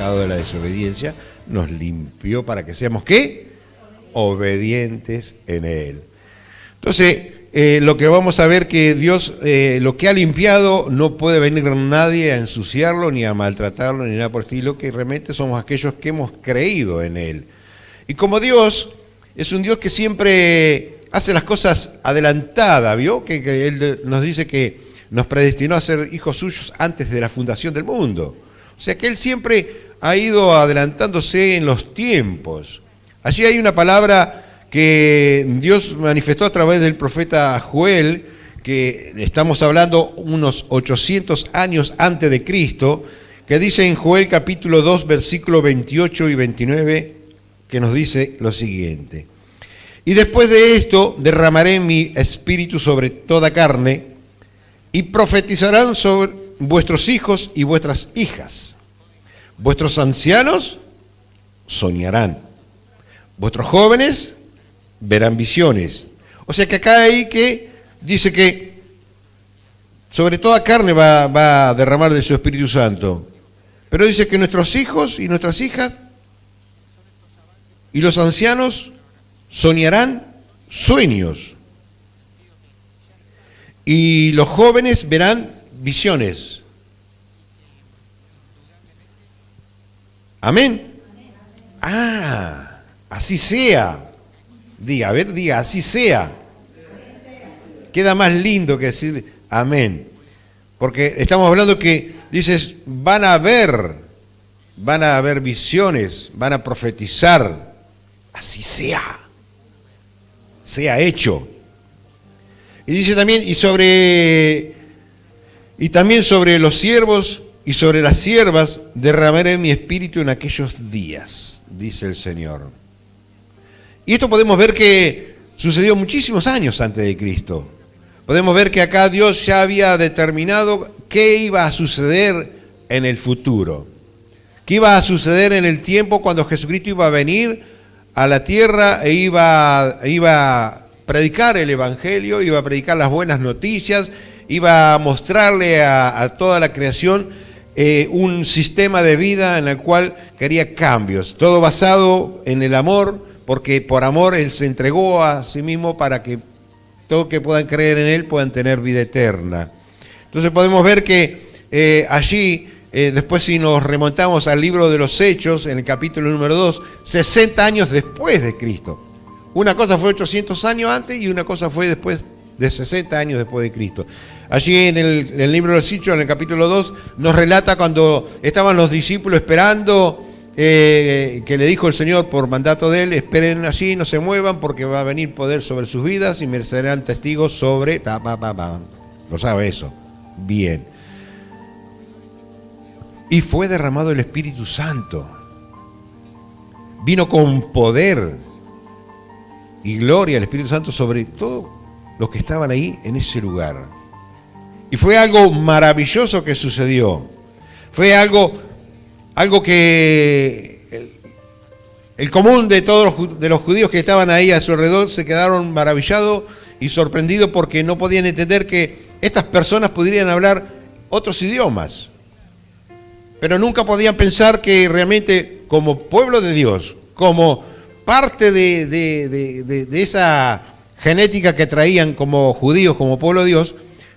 De la desobediencia, nos limpió para que seamos, ¿qué? Obedientes en Él. Entonces, lo que vamos a ver que Dios, lo que ha limpiado, no puede venir nadie a ensuciarlo, ni a maltratarlo, ni nada por el estilo, que realmente somos aquellos que hemos creído en Él. Y como Dios es un Dios que siempre hace las cosas adelantadas, ¿vio? Que Él nos dice que nos predestinó a ser hijos suyos antes de la fundación del mundo. O sea que Él siempre ha ido adelantándose en los tiempos. Allí hay una palabra que Dios manifestó a través del profeta Joel, que estamos hablando unos 800 años antes de Cristo, que dice en Joel capítulo 2, versículos 28 y 29, que nos dice lo siguiente: y después de esto derramaré mi espíritu sobre toda carne, y profetizarán sobre vuestros hijos y vuestras hijas. Vuestros ancianos soñarán, vuestros jóvenes verán visiones. O sea que acá hay que, dice que sobre toda carne va a derramar de su Espíritu Santo. Pero dice que nuestros hijos y nuestras hijas y los ancianos soñarán sueños. Y los jóvenes verán visiones. Amén. Ah, así sea. Diga, a ver, diga, así sea. Queda más lindo que decir amén. Porque estamos hablando que, dices, van a ver visiones, van a profetizar. Así sea. Sea hecho. Y dice también, y también sobre los siervos y sobre las siervas derramaré mi espíritu en aquellos días, dice el Señor. Y esto podemos ver que sucedió muchísimos años antes de Cristo. Podemos ver que acá Dios ya había determinado qué iba a suceder en el futuro. Qué iba a suceder en el tiempo cuando Jesucristo iba a venir a la tierra e iba a predicar el Evangelio, iba a predicar las buenas noticias, iba a mostrarle a toda la creación un sistema de vida en el cual quería cambios, todo basado en el amor, porque por amor Él se entregó a sí mismo para que todos que puedan creer en Él puedan tener vida eterna. Entonces podemos ver que allí, después si nos remontamos al libro de los Hechos, en el capítulo número 2, 60 años después de Cristo. Una cosa fue 800 años antes y una cosa fue después de 60 años después de Cristo. Allí en el libro de los Hechos, en el capítulo 2, nos relata cuando estaban los discípulos esperando, que le dijo el Señor por mandato de Él: esperen allí, no se muevan, porque va a venir poder sobre sus vidas y me serán testigos sobre... ¿Lo sabe eso? Bien. Y fue derramado el Espíritu Santo. Vino con poder y gloria el Espíritu Santo sobre todos los que estaban ahí en ese lugar. Y fue algo maravilloso que sucedió. Fue algo que el común de todos los judíos que estaban ahí a su alrededor se quedaron maravillados y sorprendidos porque no podían entender que estas personas podrían hablar otros idiomas. Pero nunca podían pensar que realmente como pueblo de Dios, como parte de esa genética que traían como judíos, como pueblo de Dios,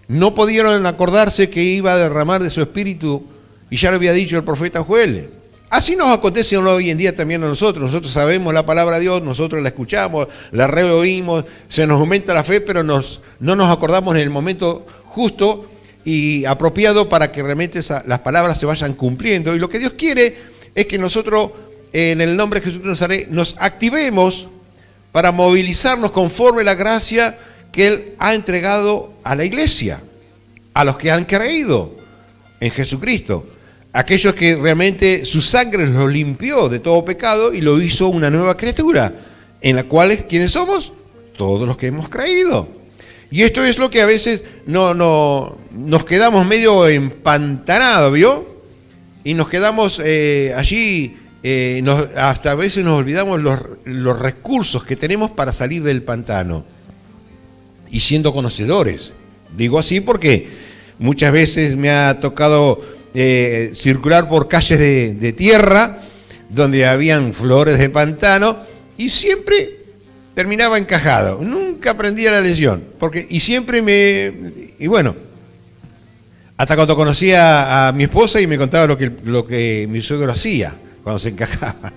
no pudieron acordarse que iba a derramar de su espíritu, y ya lo había dicho el profeta Joel. Así nos acontece hoy en día también a nosotros. Nosotros sabemos la palabra de Dios, nosotros la escuchamos, la reoímos, se nos aumenta la fe, pero no nos acordamos en el momento justo y apropiado para que realmente las palabras se vayan cumpliendo. Y lo que Dios quiere es que nosotros, en el nombre de Jesús de Nazaret, nos activemos para movilizarnos conforme la gracia que Él ha entregado a la iglesia, a los que han creído en Jesucristo. Aquellos que realmente su sangre los limpió de todo pecado y lo hizo una nueva criatura, en la cual, ¿quiénes somos? Todos los que hemos creído. Y esto es lo que a veces nos quedamos medio empantanados, ¿vio? Y nos quedamos allí, hasta a veces nos olvidamos los recursos que tenemos para salir del pantano. Y siendo conocedores. Digo así porque muchas veces me ha tocado circular por calles de tierra donde habían flores de pantano y siempre terminaba encajado. Nunca aprendía la lección. Y bueno, hasta cuando conocía a mi esposa y me contaba lo que mi suegro hacía cuando se encajaba.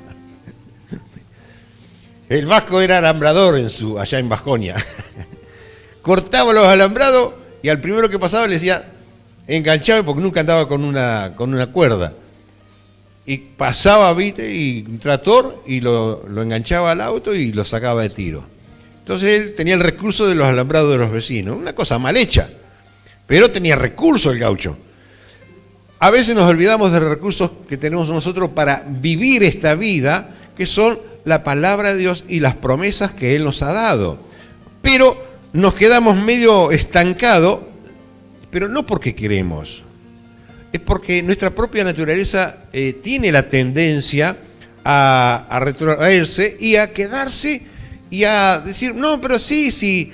El vasco era alambrador allá en Vasconia. Cortaba los alambrados y al primero que pasaba le decía, enganchaba, porque nunca andaba con una cuerda. Y pasaba, viste, y un tractor y lo enganchaba al auto y lo sacaba de tiro. Entonces él tenía el recurso de los alambrados de los vecinos, una cosa mal hecha, pero tenía recurso el gaucho. A veces nos olvidamos de los recursos que tenemos nosotros para vivir esta vida, que son la palabra de Dios y las promesas que Él nos ha dado. Pero nos quedamos medio estancados, pero no porque queremos, es porque nuestra propia naturaleza tiene la tendencia a retrotraerse y a quedarse y a decir, no, pero sí,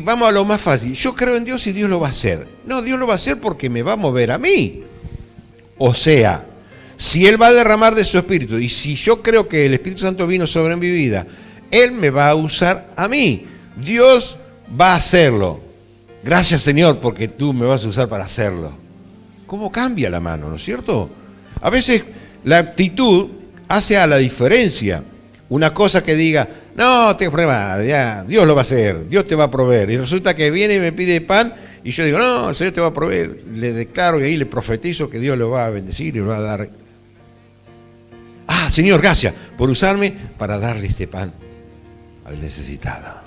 vamos a lo más fácil. Yo creo en Dios y Dios lo va a hacer. No, Dios lo va a hacer porque me va a mover a mí. O sea, si Él va a derramar de su Espíritu y si yo creo que el Espíritu Santo vino sobre mi vida, Él me va a usar a mí. Dios va a hacerlo. Gracias, Señor, porque tú me vas a usar para hacerlo. ¿Cómo cambia la mano, no es cierto? A veces la actitud hace a la diferencia. Una cosa que diga, no, te prueba, ya, Dios lo va a hacer, Dios te va a proveer. Y resulta que viene y me pide pan y yo digo, no, el Señor te va a proveer. Le declaro y ahí le profetizo que Dios lo va a bendecir y lo va a dar. Ah, Señor, gracias por usarme para darle este pan al necesitado.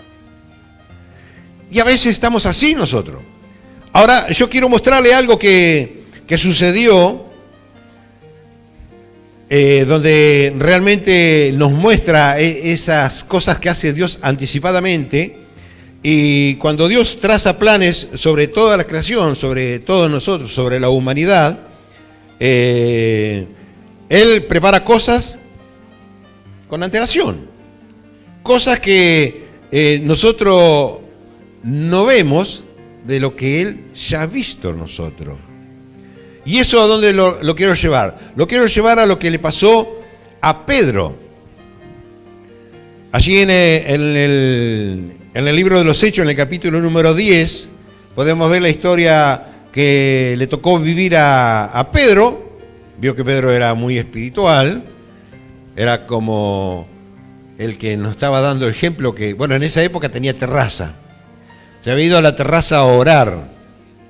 Y a veces estamos así nosotros. Ahora, yo quiero mostrarle algo que sucedió, donde realmente nos muestra esas cosas que hace Dios anticipadamente. Y cuando Dios traza planes sobre toda la creación, sobre todos nosotros, sobre la humanidad, Él prepara cosas con antelación. Cosas que nosotros no vemos de lo que Él ya ha visto en nosotros. ¿Y eso a dónde lo quiero llevar? Lo quiero llevar a lo que le pasó a Pedro. Allí en el libro de los Hechos, en el capítulo número 10, podemos ver la historia que le tocó vivir a Pedro. Vio que Pedro era muy espiritual, era como el que nos estaba dando el ejemplo que, bueno, en esa época tenía terraza. Se había ido a la terraza a orar,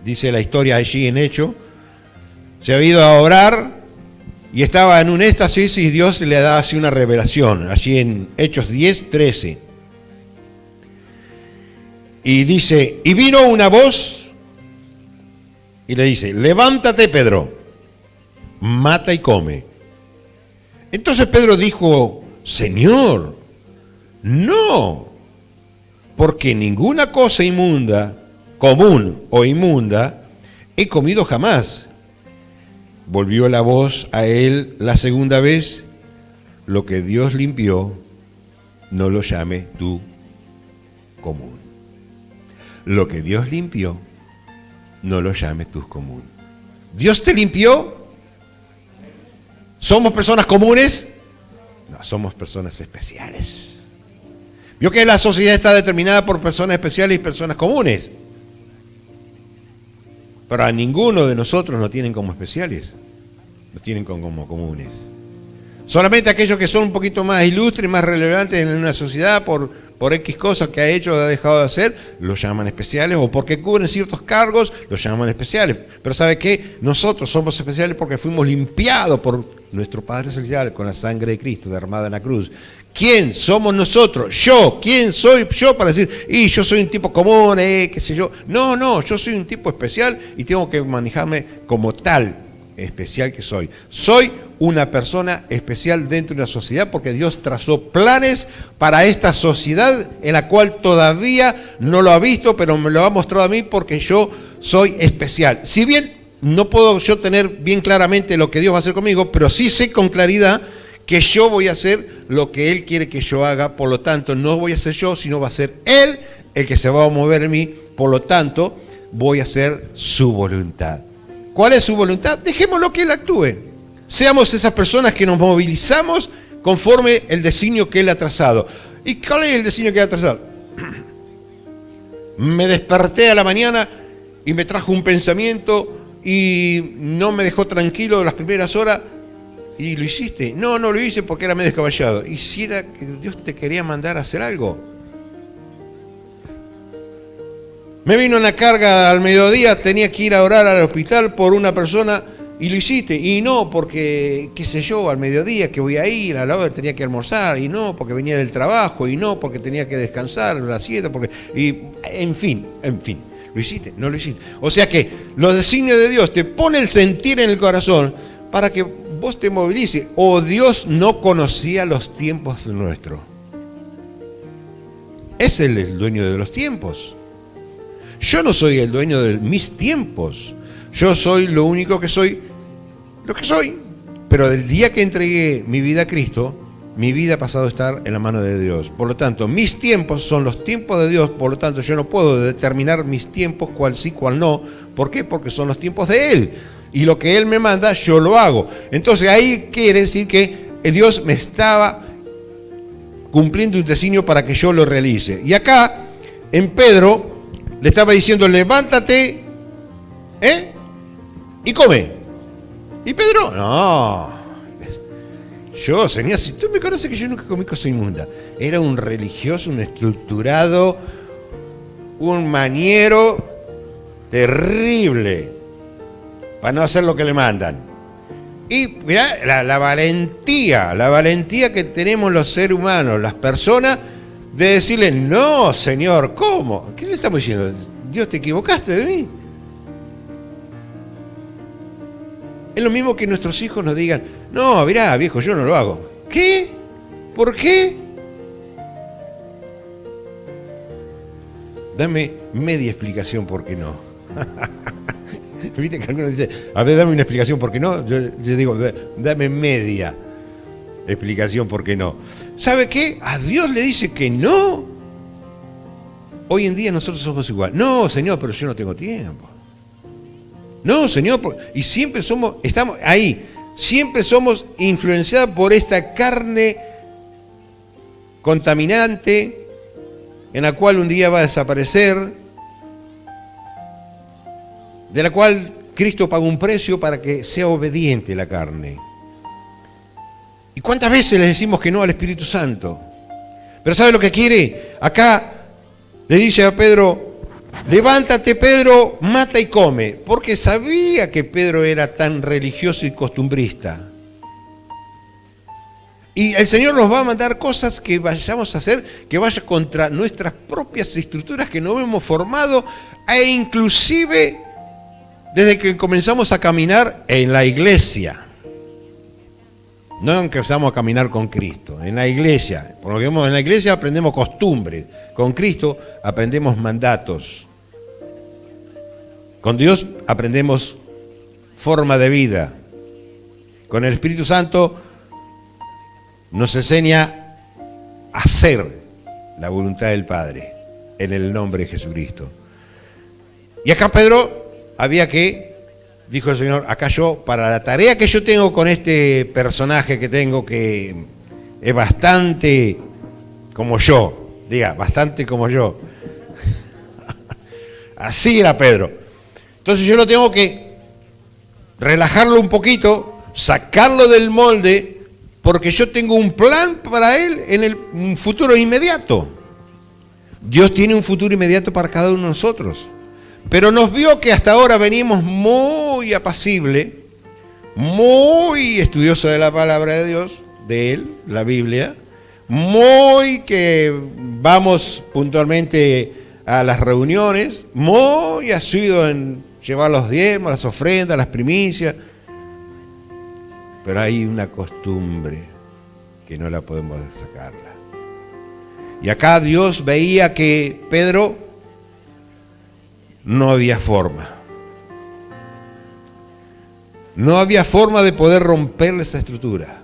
dice la historia allí en Hechos. Se había ido a orar y estaba en un éxtasis y Dios le da así una revelación, allí en Hechos 10:13. Y dice, y vino una voz y le dice, levántate, Pedro, mata y come. Entonces Pedro dijo, Señor, no, porque ninguna cosa inmunda, común o inmunda, he comido jamás. Volvió la voz a él la segunda vez, lo que Dios limpió, no lo llames tú común. Lo que Dios limpió, no lo llames tú común. ¿Dios te limpió? ¿Somos personas comunes? No, somos personas especiales. ¿Vio que la sociedad está determinada por personas especiales y personas comunes? Pero a ninguno de nosotros nos tienen como especiales, nos tienen como comunes. Solamente aquellos que son un poquito más ilustres, más relevantes en una sociedad por X cosas que ha hecho o ha dejado de hacer, los llaman especiales, o porque cubren ciertos cargos, los llaman especiales. Pero ¿sabe qué? Nosotros somos especiales porque fuimos limpiados por nuestro Padre Celestial con la sangre de Cristo derramada en la cruz. ¿Quién somos nosotros? Yo. ¿Quién soy yo para decir, y yo soy un tipo común, qué sé yo? No, yo soy un tipo especial y tengo que manejarme como tal especial que soy. Soy una persona especial dentro de una sociedad porque Dios trazó planes para esta sociedad en la cual todavía no lo ha visto, pero me lo ha mostrado a mí porque yo soy especial. Si bien no puedo yo tener bien claramente lo que Dios va a hacer conmigo, pero sí sé con claridad que yo voy a hacer lo que Él quiere que yo haga, por lo tanto no voy a ser yo, sino va a ser Él el que se va a mover en mí, por lo tanto voy a hacer su voluntad. ¿Cuál es su voluntad? Dejémoslo que Él actúe. Seamos esas personas que nos movilizamos conforme el designio que Él ha trazado. ¿Y cuál es el designio que Él ha trazado? Me desperté a la mañana y me trajo un pensamiento y no me dejó tranquilo las primeras horas. ¿Y lo hiciste? No lo hice porque era medio descabellado. ¿Y si era que Dios te quería mandar a hacer algo? Me vino una carga al mediodía, tenía que ir a orar al hospital por una persona y lo hiciste. Y no porque, qué sé yo, al mediodía que voy a ir, a la hora tenía que almorzar. Y no porque venía del trabajo. Y no porque tenía que descansar a la siesta. En fin. ¿Lo hiciste? No lo hiciste. O sea que los designios de Dios te pone el sentir en el corazón para que vos te movilices. O Dios no conocía los tiempos nuestros. Es Él el dueño de los tiempos. Yo no soy el dueño de mis tiempos. Yo soy lo único que soy, lo que soy. Pero del día que entregué mi vida a Cristo, mi vida ha pasado a estar en la mano de Dios. Por lo tanto, mis tiempos son los tiempos de Dios. Por lo tanto, yo no puedo determinar mis tiempos, cuál sí, cuál no. ¿Por qué? Porque son los tiempos de Él. Y lo que Él me manda, yo lo hago. Entonces ahí quiere decir que Dios me estaba cumpliendo un designio para que yo lo realice. Y acá, en Pedro, le estaba diciendo, levántate, y come. Y Pedro, no. Yo, Señor, si tú me conoces que yo nunca comí cosa inmunda. Era un religioso, un estructurado, un maniero terrible para no hacer lo que le mandan. Y mirá la valentía que tenemos los seres humanos, las personas, de decirle, no, Señor, ¿cómo? ¿Qué le estamos diciendo? Dios, te equivocaste de mí. Es lo mismo que nuestros hijos nos digan, no, mirá, viejo, yo no lo hago. ¿Qué? ¿Por qué? Dame media explicación por qué no. ¿Viste que alguno dice, a ver, dame una explicación por qué no? Yo digo, dame media explicación por qué no. ¿Sabe qué? A Dios le dice que no. Hoy en día nosotros somos igual. No, Señor, pero yo no tengo tiempo. No, Señor, y siempre estamos ahí, siempre somos influenciados por esta carne contaminante en la cual un día va a desaparecer, de la cual Cristo pagó un precio para que sea obediente la carne. ¿Y cuántas veces le decimos que no al Espíritu Santo? Pero ¿sabe lo que quiere? Acá le dice a Pedro, levántate, Pedro, mata y come, porque sabía que Pedro era tan religioso y costumbrista. Y el Señor nos va a mandar cosas que vayamos a hacer, que vaya contra nuestras propias estructuras que nos hemos formado, e inclusive desde que comenzamos a caminar en la iglesia. No empezamos a caminar con Cristo, en la iglesia. Por lo que vemos en la iglesia aprendemos costumbres, con Cristo aprendemos mandatos. Con Dios aprendemos forma de vida. Con el Espíritu Santo nos enseña a hacer la voluntad del Padre en el nombre de Jesucristo. Y acá Pedro dijo el Señor, acá yo, para la tarea que yo tengo con este personaje que tengo, que es bastante como yo, bastante como yo. Así era Pedro. Entonces yo lo tengo que relajarlo un poquito, sacarlo del molde, porque yo tengo un plan para él en un futuro inmediato. Dios tiene un futuro inmediato para cada uno de nosotros. Pero nos vio que hasta ahora venimos muy apacible, muy estudioso de la palabra de Dios, de Él, la Biblia, muy que vamos puntualmente a las reuniones, muy asiduo en llevar los diezmos, las ofrendas, las primicias, pero hay una costumbre que no la podemos sacarla. Y acá Dios veía que Pedro no había forma. No había forma de poder romperle esa estructura.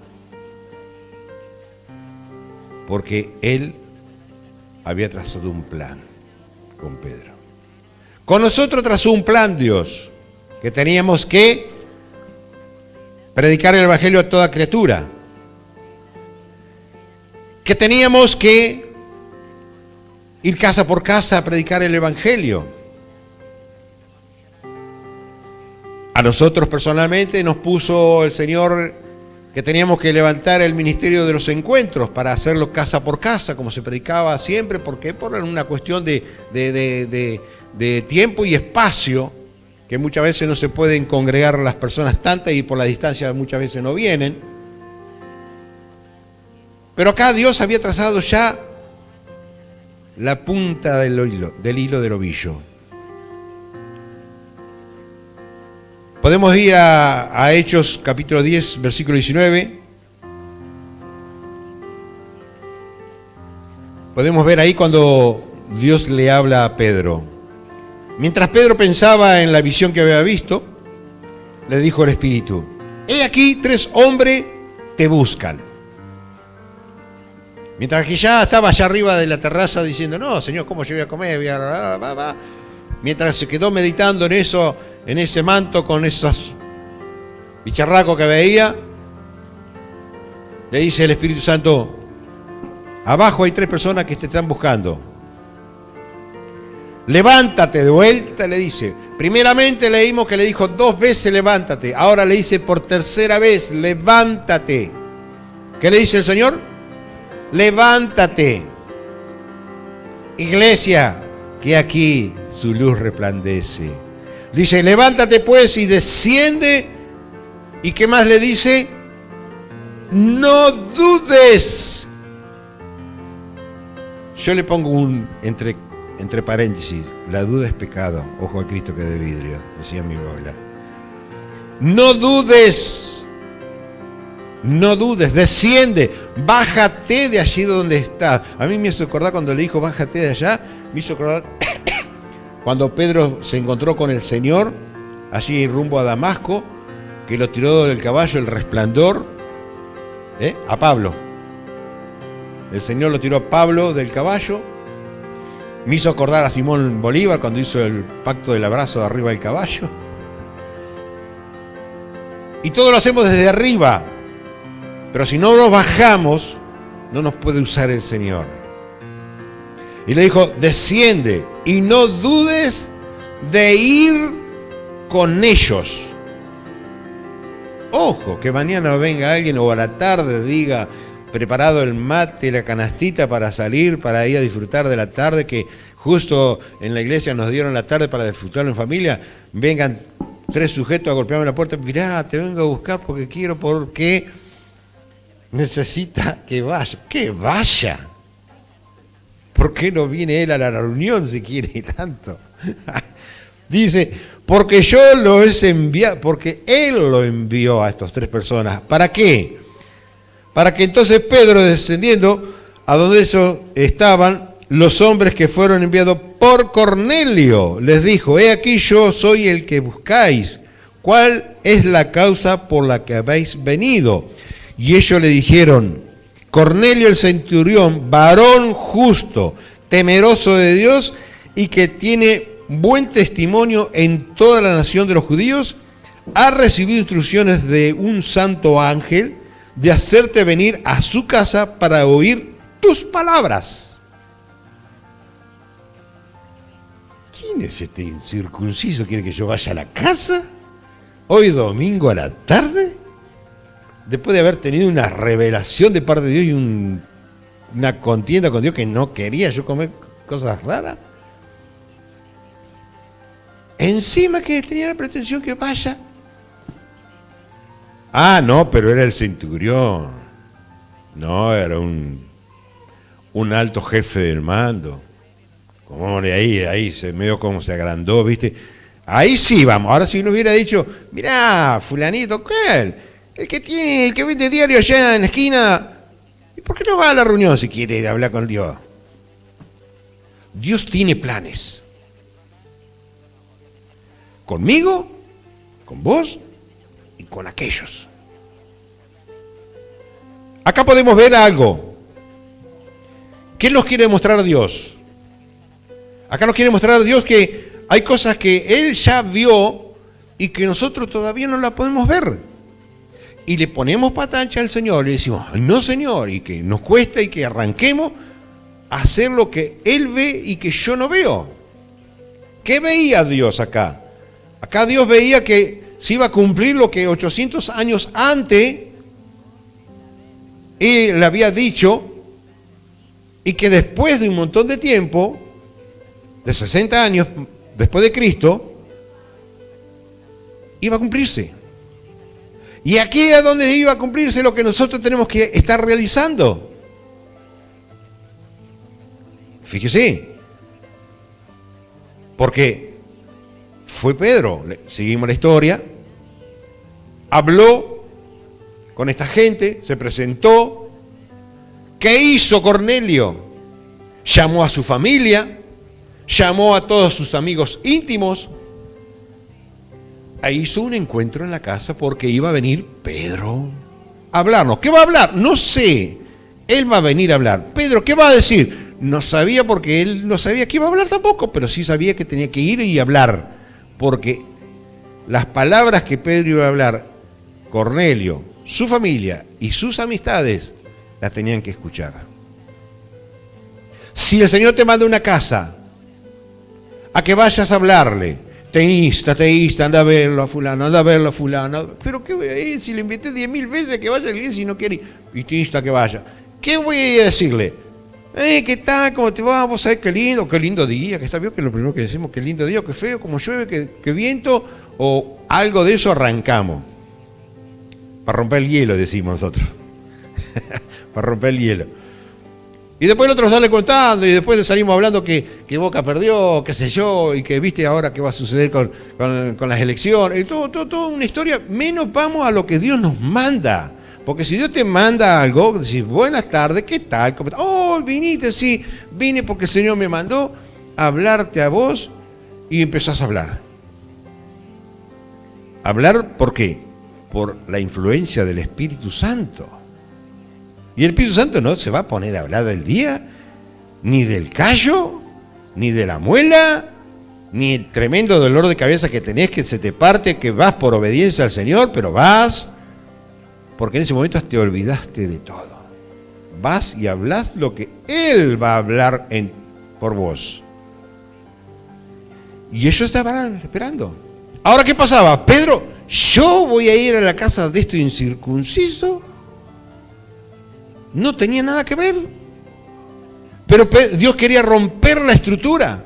Porque él había trazado un plan con Pedro. Con nosotros trazó un plan Dios, que teníamos que predicar el Evangelio a toda criatura. Que teníamos que ir casa por casa a predicar el Evangelio. A nosotros personalmente nos puso el Señor que teníamos que levantar el ministerio de los encuentros para hacerlo casa por casa, como se predicaba siempre, porque por una cuestión de tiempo y espacio, que muchas veces no se pueden congregar las personas tantas y por la distancia muchas veces no vienen. Pero acá Dios había trazado ya la punta del hilo del ovillo. Podemos ir a Hechos capítulo 10, versículo 19. Podemos ver ahí cuando Dios le habla a Pedro. Mientras Pedro pensaba en la visión que había visto, le dijo el Espíritu: he aquí 3 hombres te buscan. Mientras que ya estaba allá arriba de la terraza diciendo: no, Señor, ¿cómo yo voy a comer? Mientras se quedó meditando en eso, en ese manto con esos bicharracos que veía, le dice el Espíritu Santo: abajo hay 3 personas que te están buscando. Levántate de vuelta, le dice. Primeramente leímos que le dijo 2 veces levántate. Ahora le dice por 3ª vez, levántate. ¿Qué le dice el Señor? Levántate. Iglesia, que aquí su luz resplandece. Dice: levántate pues y desciende. ¿Y qué más le dice? No dudes. Yo le pongo un entre paréntesis: la duda es pecado. Ojo a Cristo que de vidrio, decía mi abuela. No dudes. No dudes, desciende, bájate de allí donde estás. A mí me hizo acordar cuando le dijo bájate de allá, me hizo acordar cuando Pedro se encontró con el Señor, allí rumbo a Damasco, que lo tiró del caballo el resplandor, a Pablo. El Señor lo tiró a Pablo del caballo. Me hizo acordar a Simón Bolívar cuando hizo el pacto del abrazo de arriba del caballo. Y todo lo hacemos desde arriba. Pero si no nos bajamos, no nos puede usar el Señor. Y le dijo: desciende y no dudes de ir con ellos. Ojo, que mañana venga alguien o a la tarde diga, preparado el mate, la canastita para salir, para ir a disfrutar de la tarde, que justo en la iglesia nos dieron la tarde para disfrutarlo en familia. Vengan 3 sujetos a golpearme la puerta: mirá, te vengo a buscar porque quiero, porque necesita que vaya. ¡Que vaya! ¿Por qué no viene él a la reunión si quiere tanto? Dice: porque yo lo he enviado, porque él lo envió a estas 3 personas. ¿Para qué? Para que entonces Pedro, descendiendo a donde ellos estaban, los hombres que fueron enviados por Cornelio, les dijo: he aquí yo soy el que buscáis. ¿Cuál es la causa por la que habéis venido? Y ellos le dijeron: Cornelio el centurión, varón justo, temeroso de Dios y que tiene buen testimonio en toda la nación de los judíos, ha recibido instrucciones de un santo ángel de hacerte venir a su casa para oír tus palabras. ¿Quién es este incircunciso? ¿Quiere que yo vaya a la casa? ¿Hoy domingo a la tarde? Después de haber tenido una revelación de parte de Dios y una contienda con Dios que no quería yo comer cosas raras. Encima que tenía la pretensión que vaya. Ah, no, pero era el centurión. No, era un un alto jefe del mando. Como ahí se me dio como se agrandó, ¿viste? Ahí sí vamos. Ahora si uno hubiera dicho, mirá, fulanito, ¿qué? El que vende diario allá en la esquina, ¿y por qué no va a la reunión si quiere hablar con Dios? Dios tiene planes. Conmigo, con vos y con aquellos. Acá podemos ver algo. ¿Qué nos quiere mostrar Dios? Acá nos quiere mostrar Dios que hay cosas que Él ya vio y que nosotros todavía no las podemos ver. Y le ponemos patancha al Señor, le decimos, no Señor, y que nos cuesta y que arranquemos a hacer lo que Él ve y que yo no veo. ¿Qué veía Dios acá? Acá Dios veía que se iba a cumplir lo que 800 años antes Él había dicho, y que después de un montón de tiempo, de 60 años después de Cristo, iba a cumplirse. Y aquí es donde iba a cumplirse lo que nosotros tenemos que estar realizando. Fíjese, porque fue Pedro, seguimos la historia, habló con esta gente, se presentó. ¿Qué hizo Cornelio? Llamó a su familia, llamó a todos sus amigos íntimos. Ahí hizo un encuentro en la casa porque iba a venir Pedro a hablarnos. ¿Qué va a hablar? No sé. Él va a venir a hablar. Pedro, ¿qué va a decir? No sabía porque él no sabía qué iba a hablar tampoco, pero sí sabía que tenía que ir y hablar. Porque las palabras que Pedro iba a hablar, Cornelio, su familia y sus amistades, las tenían que escuchar. Si el Señor te manda a una casa a que vayas a hablarle, teísta, anda a verlo a fulano, pero ¿qué voy a ir? Si le invité 10.000 veces que vaya a la iglesia y no quiere, y teísta que vaya, ¿qué voy a decirle? ¿Qué tal? ¿Cómo te va? Vos sabés qué lindo día, que está bien, que es lo primero que decimos, qué lindo día, qué feo, cómo llueve, qué viento, o algo de eso arrancamos. Para romper el hielo, decimos nosotros. Para romper el hielo. Y después el otro sale contando y después le salimos hablando que Boca perdió, qué sé yo, y que viste ahora qué va a suceder con las elecciones. Y todo una historia, menos vamos a lo que Dios nos manda. Porque si Dios te manda algo, decís, buenas tardes, ¿qué tal? Oh, viniste, sí, vine porque el Señor me mandó a hablarte a vos y empezás a hablar. ¿Hablar por qué? Por la influencia del Espíritu Santo. Y el Espíritu Santo no se va a poner a hablar del día, ni del callo, ni de la muela, ni el tremendo dolor de cabeza que tenés, que se te parte, que vas por obediencia al Señor, pero vas, porque en ese momento te olvidaste de todo. Vas y hablas lo que Él va a hablar por vos. Y ellos estaban esperando. Ahora, ¿qué pasaba? Pedro, yo voy a ir a la casa de este incircunciso. No tenía nada que ver. Pero Dios quería romper la estructura.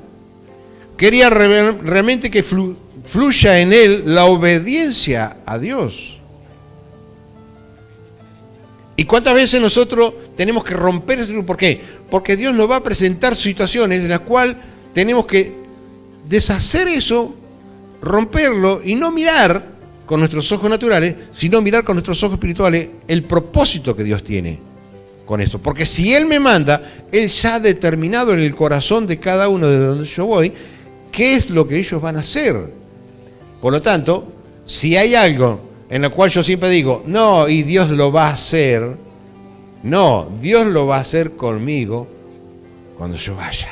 Quería realmente que fluya en él la obediencia a Dios. ¿Y cuántas veces nosotros tenemos que romper eso? ¿Por qué? Porque Dios nos va a presentar situaciones en las cuales tenemos que deshacer eso, romperlo y no mirar con nuestros ojos naturales, sino mirar con nuestros ojos espirituales el propósito que Dios tiene con eso. Porque si Él me manda, Él ya ha determinado en el corazón de cada uno de donde yo voy qué es lo que ellos van a hacer. Por lo tanto, si hay algo en lo cual yo siempre digo, no, y Dios lo va a hacer, no, Dios lo va a hacer conmigo cuando yo vaya.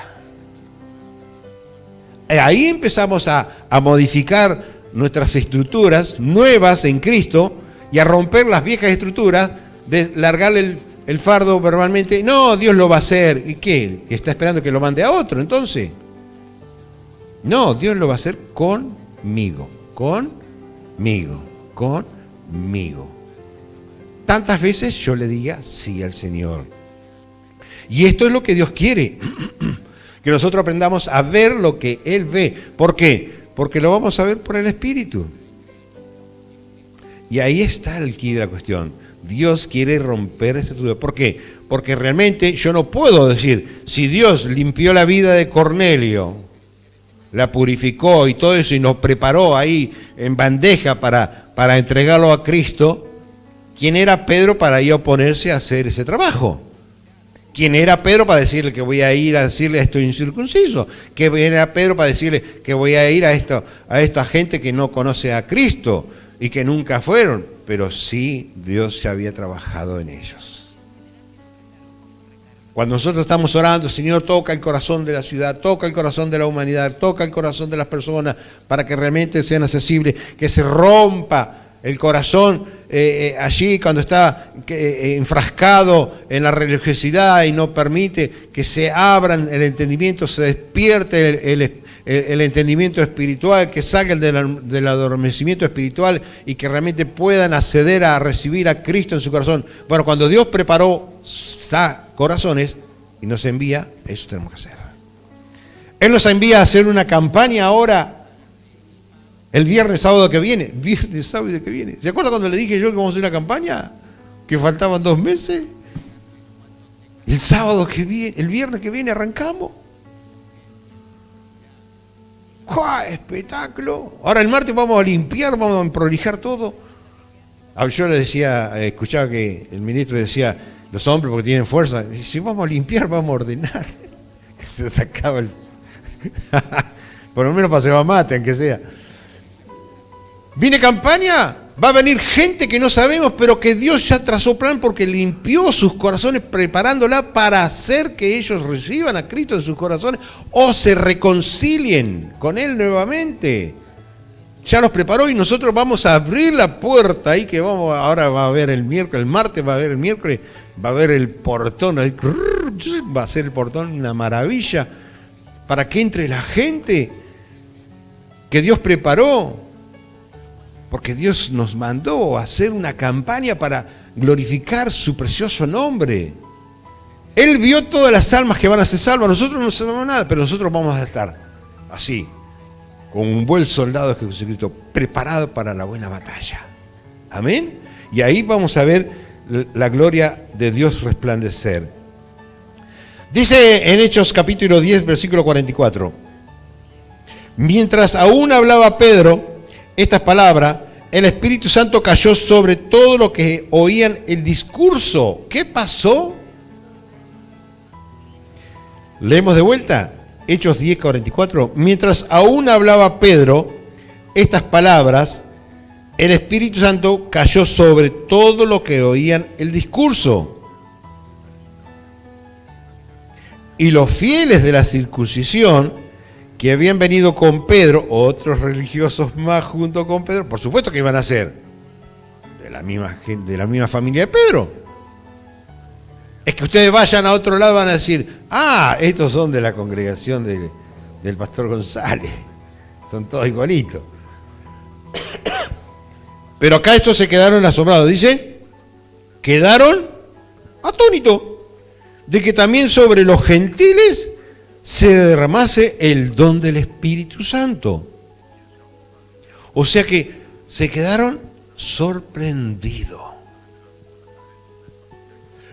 Ahí empezamos a modificar nuestras estructuras nuevas en Cristo y a romper las viejas estructuras de largarle el fardo verbalmente. No, Dios lo va a hacer. ¿Y qué? ¿Está esperando que lo mande a otro entonces? No, Dios lo va a hacer conmigo. Tantas veces yo le diga sí al Señor. Y esto es lo que Dios quiere. Que nosotros aprendamos a ver lo que Él ve. ¿Por qué? Porque lo vamos a ver por el Espíritu. Y ahí está el quid de la cuestión. Dios quiere romper esa estructura. ¿Por qué? porque realmente yo no puedo decir, si Dios limpió la vida de Cornelio, la purificó y todo eso y nos preparó ahí en bandeja para entregarlo a Cristo, ¿quién era Pedro para ir a oponerse a hacer ese trabajo? ¿Quién era Pedro para decirle que voy a ir a decirle a esto incircunciso? ¿Quién era Pedro para decirle que voy a ir a esta gente que no conoce a Cristo y que nunca fueron? Pero sí, Dios ya había trabajado en ellos. Cuando nosotros estamos orando, Señor, toca el corazón de la ciudad, toca el corazón de la humanidad, toca el corazón de las personas para que realmente sean accesibles, que se rompa el corazón allí cuando está enfrascado en la religiosidad y no permite que se abran el entendimiento, se despierte el entendimiento espiritual, que salgan del adormecimiento espiritual y que realmente puedan acceder a recibir a Cristo en su corazón. Bueno, cuando Dios preparó corazones y nos envía, eso tenemos que hacer. Él nos envía a hacer una campaña ahora, el viernes, sábado que viene. Viernes, sábado que viene. ¿Se acuerda cuando le dije yo que vamos a hacer una campaña? Que faltaban 2 meses. El sábado que viene, el viernes que viene arrancamos. ¡Jua! Espectáculo. Ahora el martes vamos a limpiar, vamos a prolijar todo. Yo le decía, escuchaba que el ministro decía, los hombres porque tienen fuerza, si vamos a limpiar, vamos a ordenar. Se sacaba el... Por lo menos para llevar mate, aunque sea. ¿Viene campaña? Va a venir gente que no sabemos, pero que Dios ya trazó plan porque limpió sus corazones preparándola para hacer que ellos reciban a Cristo en sus corazones o se reconcilien con Él nuevamente. Ya los preparó y nosotros vamos a abrir la puerta ahí que vamos, ahora va a haber el miércoles, el martes va a haber el miércoles, va a haber el portón, va a ser el portón una maravilla para que entre la gente que Dios preparó. Porque Dios nos mandó a hacer una campaña para glorificar su precioso nombre. Él vio todas las almas que van a ser salvas. Nosotros no sabemos nada, pero nosotros vamos a estar así, como un buen soldado de Jesucristo, preparado para la buena batalla. Amén. Y ahí vamos a ver la gloria de Dios resplandecer. Dice en Hechos capítulo 10, versículo 44. Mientras aún hablaba Pedro estas palabras, el Espíritu Santo cayó sobre todo lo que oían el discurso. ¿Qué pasó? Leemos de vuelta, Hechos 10, 44. Mientras aún hablaba Pedro estas palabras, el Espíritu Santo cayó sobre todo lo que oían el discurso. Y los fieles de la circuncisión que habían venido con Pedro, otros religiosos más junto con Pedro, por supuesto que iban a ser de la misma gente, de la misma familia de Pedro. Es que ustedes vayan a otro lado y van a decir, estos son de la congregación del pastor González, son todos igualitos. Pero acá estos se quedaron asombrados, dicen, quedaron atónitos de que también sobre los gentiles se derramase el don del Espíritu Santo. O sea que se quedaron sorprendidos.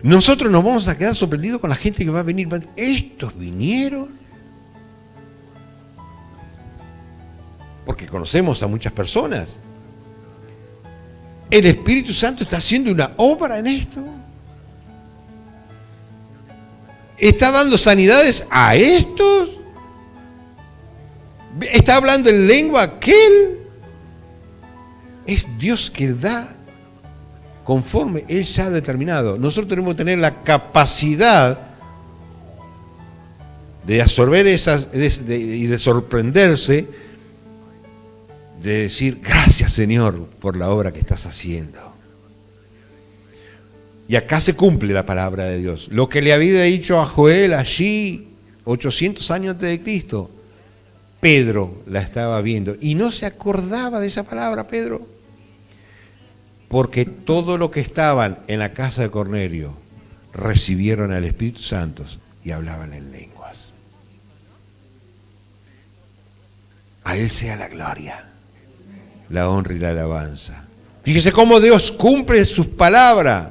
Nosotros nos vamos a quedar sorprendidos con la gente que va a venir. ¿Estos vinieron? Porque conocemos a muchas personas. ¿El Espíritu Santo está haciendo una obra en esto? ¿Está dando sanidades a estos? ¿Está hablando en lengua aquel? Es Dios que da conforme Él ya ha determinado. Nosotros tenemos que tener la capacidad de absorber esas y de sorprenderse, de decir, gracias Señor por la obra que estás haciendo. Y acá se cumple la palabra de Dios. Lo que le había dicho a Joel allí, 800 años antes de Cristo, Pedro la estaba viendo. Y no se acordaba de esa palabra, Pedro. Porque todo lo que estaban en la casa de Cornelio recibieron al Espíritu Santo y hablaban en lenguas. A Él sea la gloria, la honra y la alabanza. Fíjese cómo Dios cumple sus palabras.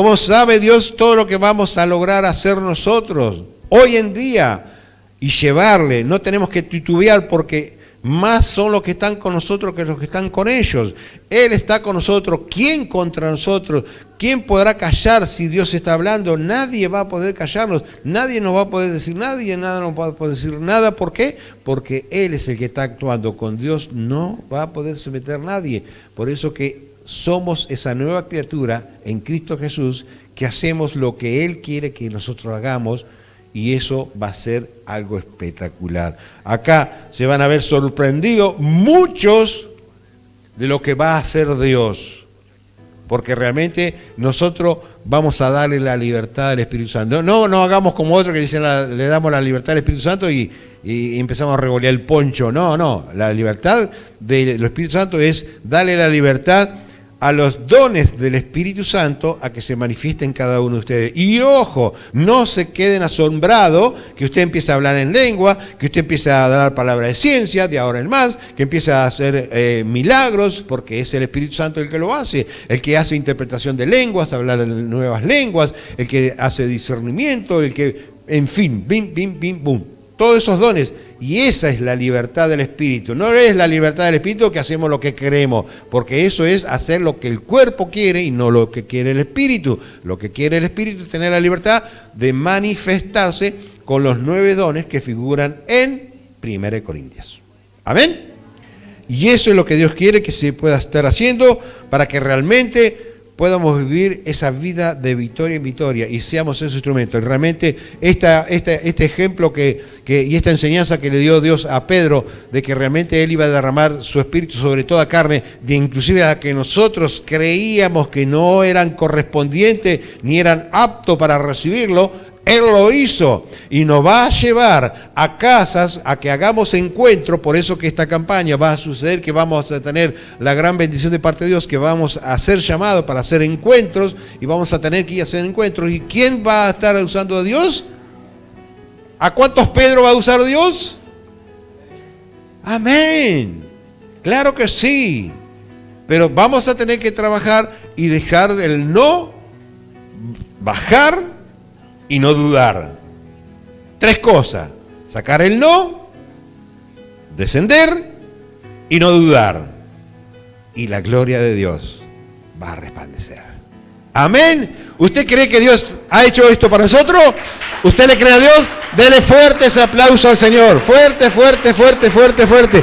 ¿Cómo sabe Dios todo lo que vamos a lograr hacer nosotros hoy en día? Y llevarle, no tenemos que titubear porque más son los que están con nosotros que los que están con ellos. Él está con nosotros. ¿Quién contra nosotros? ¿Quién podrá callar si Dios está hablando? Nadie va a poder callarnos. Nadie nos va a poder decir nada nos va a poder decir nada. ¿Por qué? Porque Él es el que está actuando. Con Dios no va a poderse meter nadie. Por eso que somos esa nueva criatura en Cristo Jesús, que hacemos lo que Él quiere que nosotros hagamos. Y eso va a ser algo espectacular. Acá se van a ver sorprendidos muchos de lo que va a hacer Dios. Porque realmente nosotros vamos a darle la libertad al Espíritu Santo. No hagamos como otros que dicen le damos la libertad al Espíritu Santo y empezamos a revolear el poncho. No. La libertad del Espíritu Santo es darle la libertad a los dones del Espíritu Santo a que se manifiesten cada uno de ustedes. Y ojo, no se queden asombrados que usted empiece a hablar en lengua, que usted empiece a dar palabras de ciencia, de ahora en más, que empiece a hacer milagros, porque es el Espíritu Santo el que lo hace, el que hace interpretación de lenguas, hablar en nuevas lenguas, el que hace discernimiento, el que, en fin, bim, bim, bim, bum. Todos esos dones. Y esa es la libertad del Espíritu. No es la libertad del Espíritu que hacemos lo que queremos, porque eso es hacer lo que el cuerpo quiere y no lo que quiere el Espíritu. Lo que quiere el Espíritu es tener la libertad de manifestarse con los 9 dones que figuran en 1 Corintios. ¿Amén? Y eso es lo que Dios quiere que se pueda estar haciendo para que realmente podamos vivir esa vida de victoria en victoria y seamos esos instrumentos. Y realmente este ejemplo y esta enseñanza que le dio Dios a Pedro, de que realmente Él iba a derramar su espíritu sobre toda carne, de inclusive a la que nosotros creíamos que no eran correspondientes ni eran aptos para recibirlo, Él lo hizo y nos va a llevar a casas a que hagamos encuentro. Por eso que esta campaña va a suceder, que vamos a tener la gran bendición de parte de Dios, que vamos a ser llamados para hacer encuentros y vamos a tener que ir a hacer encuentros. ¿Y quién va a estar usando a Dios? ¿A cuántos Pedro va a usar Dios? Amén. Claro que sí. Pero vamos a tener que trabajar y dejar el no, bajar y no dudar. 3 cosas. Sacar el no, descender y no dudar. Y la gloria de Dios va a resplandecer. Amén. ¿Usted cree que Dios ha hecho esto para nosotros? ¿Usted le cree a Dios? Dele fuerte ese aplauso al Señor. Fuerte, fuerte, fuerte, fuerte, fuerte.